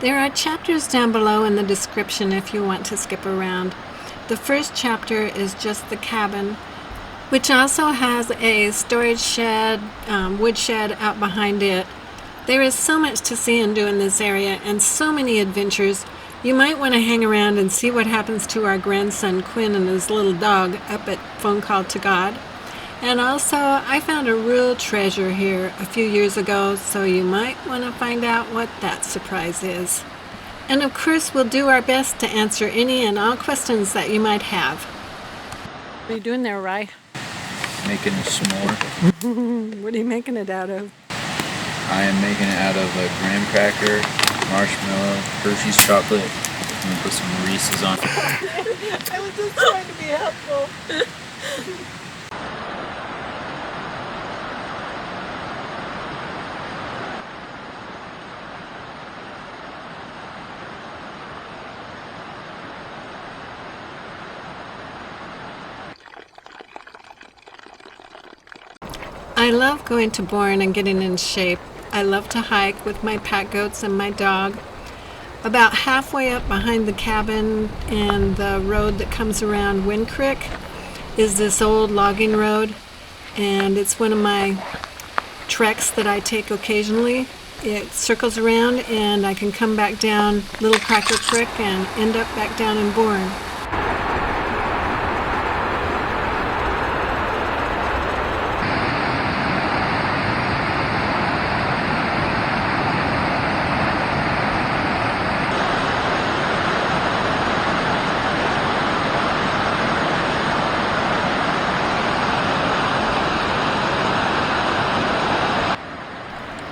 There are chapters down below in the description if you want to skip around. The first chapter is just the cabin, which also has a storage shed, wood shed out behind it. There is so much to see and do in this area and so many adventures. You might want to hang around and see what happens to our grandson Quinn and his little dog up at Phone Call to God. And also, I found a real treasure here a few years ago, so you might want to find out what that surprise is. And of course, we'll do our best to answer any and all questions that you might have. What are you doing there, Rye? Making a s'more. What are you making it out of? I am making it out of a graham cracker, marshmallow, Hershey's chocolate, and put some Reese's on. I was just trying to be helpful. I love going to Bourne and getting in shape. I love to hike with my pack goats and my dog. About halfway up behind the cabin and the road that comes around Wind Creek is this old logging road, and it's one of my treks that I take occasionally. It circles around and I can come back down Little Cracker Creek and end up back down in Bourne.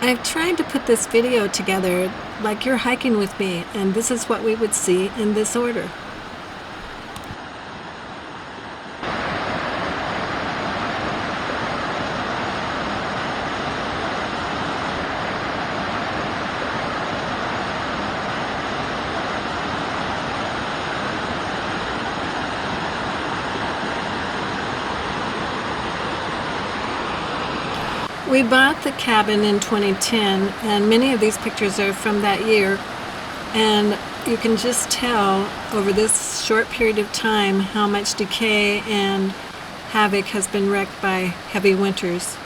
I've tried to put this video together like you're hiking with me, and this is what we would see in this order. We bought the cabin in 2010, and many of these pictures are from that year, and you can just tell over this short period of time how much decay and havoc has been wreaked by heavy winters.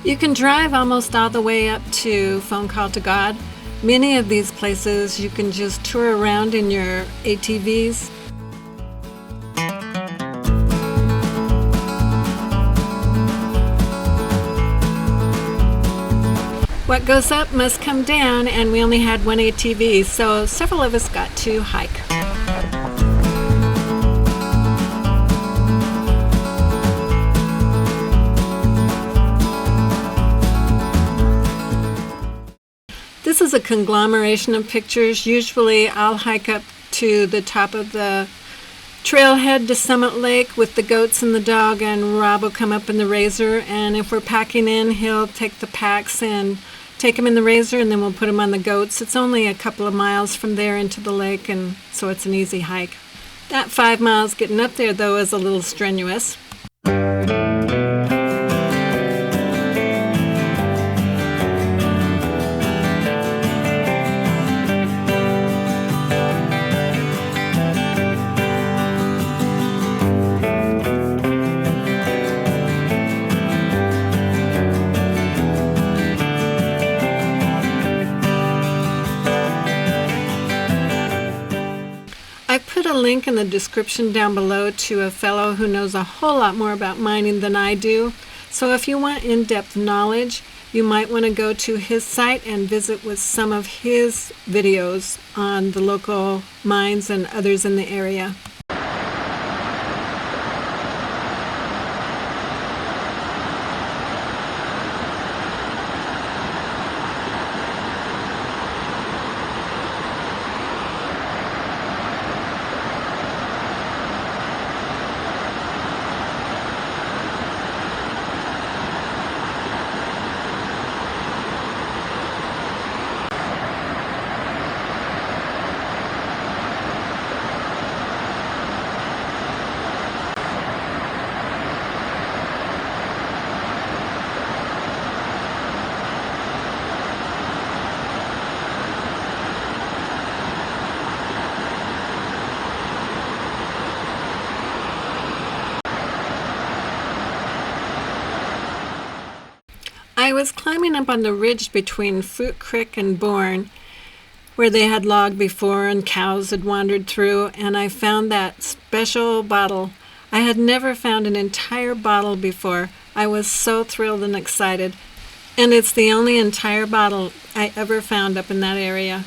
You can drive almost all the way up to Phone Call to God. Many of these places you can just tour around in your ATVs. What goes up must come down, and we only had one ATV, so several of us got to hike. This is a conglomeration of pictures. Usually I'll hike up to the top of the trailhead to Summit Lake with the goats and the dog, and Rob will come up in the Razor, and if we're packing in, he'll take the packs and take them in the Razor, and then we'll put them on the goats. It's only a couple of miles from there into the lake, and so it's an easy hike. That 5 miles getting up there, though, is a little strenuous. I put a link in the description down below to a fellow who knows a whole lot more about mining than I do. So if you want in-depth knowledge, you might want to go to his site and visit with some of his videos on the local mines and others in the area. I was climbing up on the ridge between Fruit Creek and Bourne, where they had logged before and cows had wandered through, and I found that special bottle. I had never found an entire bottle before. I was so thrilled and excited, and it's the only entire bottle I ever found up in that area.